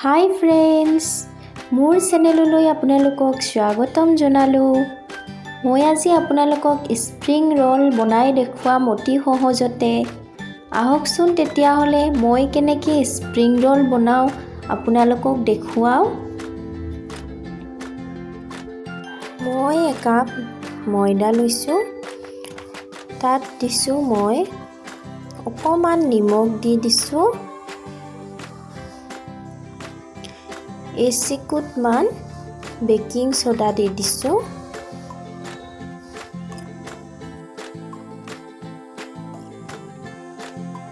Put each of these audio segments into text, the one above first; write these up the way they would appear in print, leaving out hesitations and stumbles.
হাই friends, মোৰ চেনেললৈ আপোনালোকক স্বাগতম জনালোঁ। মই আজি আপোনালোকক স্প্ৰিং ৰোল বনাই দেখুৱাম অতি সহজতে। আহকচোন তেতিয়াহ'লে মই কেনেকৈ স্প্ৰিং ৰোল বনাওঁ আপোনালোকক দেখুৱাওঁ। মই একাপ ময়দা লৈছোঁ, তাত দিছোঁ মই অকণমান নিমখ দি দিছোঁ, এচিকুটমান বেকিং সোডা দি দিছোঁ।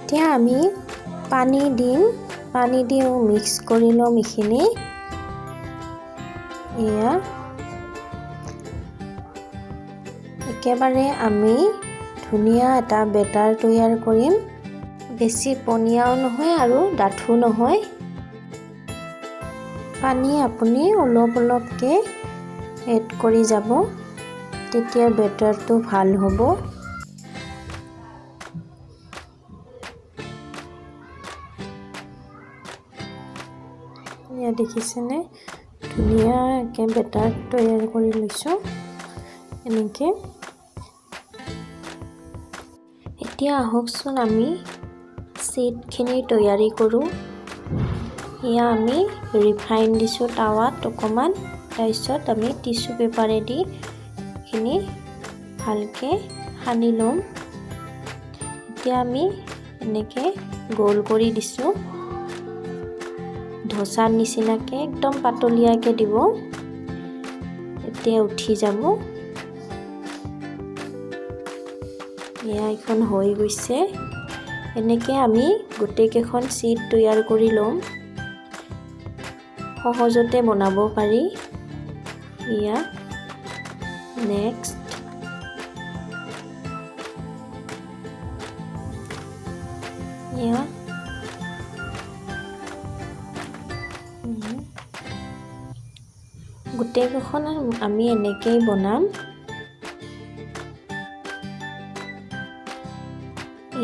এতিয়া আমি পানী দি মিক্স কৰি ল'ম এইখিনি। এয়া একেবাৰে আমি ধুনীয়া এটা বেটাৰ তৈয়াৰ কৰিম। বেছি পনীয়াও নহয় আৰু ডাঠো নহয়। পানী আপুনি অলপ অলপকৈ এড কৰি যাব, তেতিয়া বেটাৰটো ভাল হ'ব। এয়া দেখিছেনে, ধুনীয়াকৈ বেটাৰ তৈয়াৰ কৰি লৈছোঁ এনেকৈ। এতিয়া আহকচোন আমি চিটখিনি তৈয়াৰী কৰোঁ। এয়া আমি ৰিফাইন দিছোঁ টাৱাত অকণমান, তাৰপিছত আমি টিচু পেপাৰেদি এইখিনি ভালকৈ সানি ল'ম। এতিয়া আমি এনেকৈ গোল কৰি দিছোঁ, ধোচাৰ নিচিনাকৈ একদম পাতলীয়াকৈ দিব, এতিয়া উঠি যাব। এয়া এখন হৈ গৈছে। এনেকৈ আমি গোটেইকেইখন চিট তৈয়াৰ কৰি ল'ম, সহজতে বনাব পাৰি। এয়া নেক্সট এয়া গোটেইকেইখন আমি এনেকৈয়ে বনাম।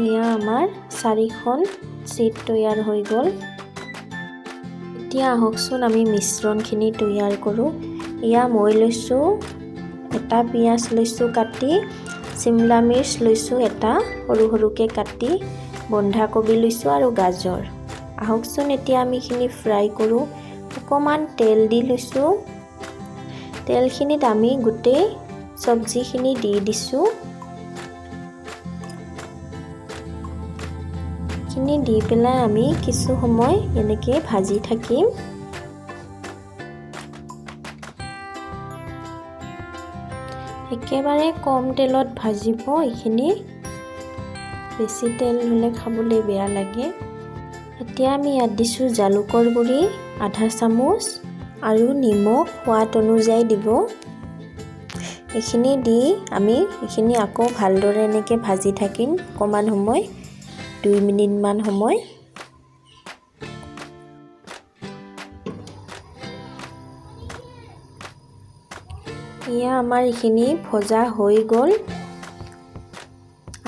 এয়া আমাৰ 4খন চিট তৈয়াৰ হৈ গ'ল। এতিয়া আহকচোন আমি মিশ্ৰণখিনি তৈয়াৰ কৰোঁ। এয়া মই লৈছোঁ এটা পিঁয়াজ লৈছোঁ কাটি, চিমলা মিৰ্চ লৈছোঁ এটা সৰু সৰুকৈ কাটি, বন্ধাকবি লৈছোঁ আৰু গাজৰ। আহকচোন এতিয়া আমি এইখিনি ফ্ৰাই কৰোঁ। অকণমান তেল দি লৈছোঁ, তেলখিনিত আমি গোটেই চব্জিখিনি দি দিছোঁ। খিনি দি পেলাই আমি কিছু সময় এনেকৈ ভাজি থাকিম। একেবাৰে কম তেলত ভাজিব এইখিনি, বেছি তেল হ'লে খাবলৈ বেয়া লাগে। এতিয়া আমি ইয়াত দিছোঁ জালুকৰ গুড়ি আধা চামুচ আৰু নিমখ সোৱাদ অনুযায়ী দিব। এইখিনি দি আমি এইখিনি আকৌ ভালদৰে এনেকৈ ভাজি থাকিম অকণমান সময়, 2 মিনিটমান সময়। এয়া আমাৰ এইখিনি ভজা হৈ গ'ল।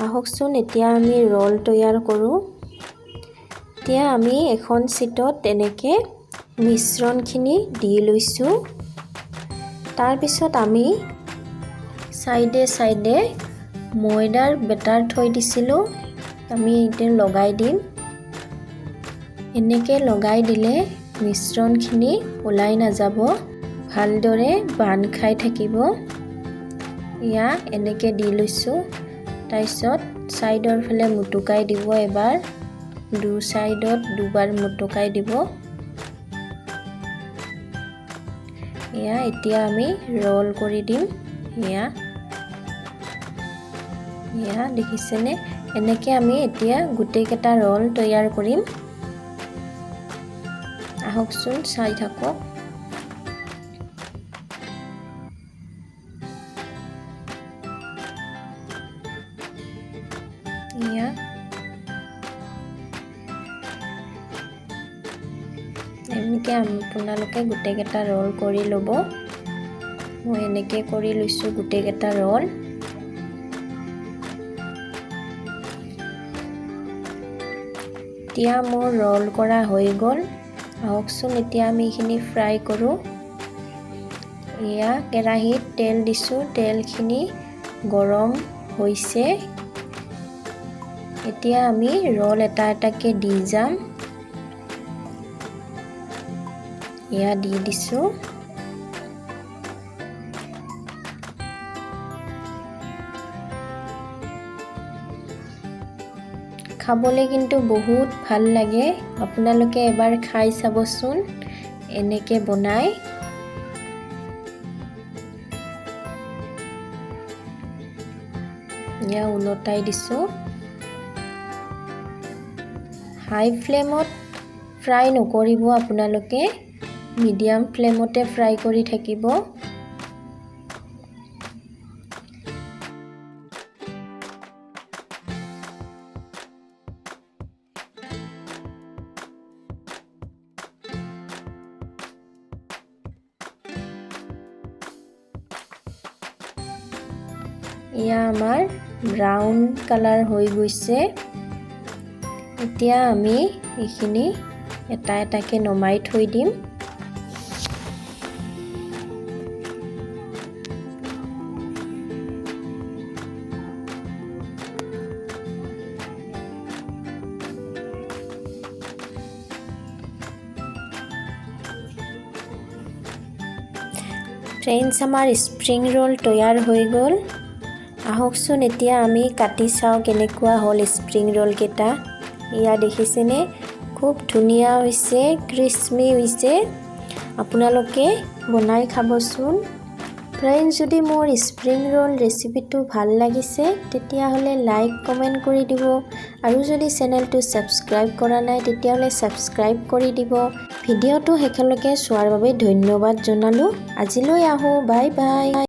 আহকচোন এতিয়া আমি ৰোল তৈয়াৰ কৰোঁ। এতিয়া আমি এখন চিটত এনেকৈ মিশ্ৰণখিনি দি লৈছোঁ। তাৰপিছত আমি চাইডে চাইডে ময়দাৰ বেটাৰ থৈ দিছিলোঁ, আমি এতিয়া লগাই দিম। এনেকৈ লগাই দিলে মিশ্ৰণখিনি ওলাই নাযাব, ভালদৰে বান্ধ খাই থাকিব। এয়া এনেকৈ দি লৈছোঁ, তাৰপিছত ছাইডৰ ফালে মুটুকাই দিব এবাৰ, দু ছাইডত দুবাৰ মুটুকাই দিব। এয়া এতিয়া আমি ৰোল কৰি দিম। এয়া দেখিছেনে, এনেকৈ আমি এতিয়া গোটেইকেইটা ৰোল তৈয়াৰ কৰিম। আহকচোন চাই থাকক। এয়া এনেকৈ আপোনালোকে গোটেইকেইটা ৰোল কৰি ল'ব। মই এনেকৈ কৰি লৈছোঁ গোটেইকেইটা ৰোল। এতিয়া মোৰ ৰোল কৰা হৈ গ'ল। আহকচোন এতিয়া আমি এইখিনি ফ্ৰাই কৰোঁ। এয়া কেৰাহীত তেল দিছোঁ, তেলখিনি গৰম হৈছে। এতিয়া আমি ৰল এটা এটাকৈ দি যাম। এয়া দি দিছোঁ। খাবলৈ কিন্তু বহুত ভাল লাগে, আপোনালোকে এবাৰ খাই চাবচোন এনেকৈ বনাই। এয়া উলটাই দিছোঁ। হাই ফ্লেমত ফ্ৰাই নকৰিব আপোনালোকে, মিডিয়াম ফ্লেমতে ফ্ৰাই কৰি থাকিব। এয়া আমাৰ ব্ৰাউন কালাৰ হৈ গৈছে। এতিয়া আমি এইখিনি এটা এটাকৈ নমাই থৈ দিম। ফ্ৰেণ্ডছ, আমাৰ স্প্ৰিং ৰোল তৈয়াৰ হৈ গ'ল। আহকচোন এতিয়া আমি কাটি চাওঁ কেনেকুৱা হ'ল স্প্ৰিং ৰোলকেইটা। এয়া দেখিছেনে, খুব ধুনীয়া হৈছে, ক্ৰিস্পি হৈছে। আপোনালোকে বনাই খাবচোন। ফ্ৰেণ্ডছ, যদি মোৰ স্প্ৰিং ৰোল ৰেচিপিটো ভাল লাগিছে তেতিয়াহ'লে লাইক কমেণ্ট কৰি দিব, আৰু যদি চেনেলটো ছাবস্ক্ৰাইব কৰা নাই তেতিয়াহ'লে ছাবস্ক্ৰাইব কৰি দিব। ভিডিঅ'টো শেষলৈকে চোৱাৰ বাবে ধন্যবাদ জনালোঁ। আজিলৈ আহোঁ, বাই বাই।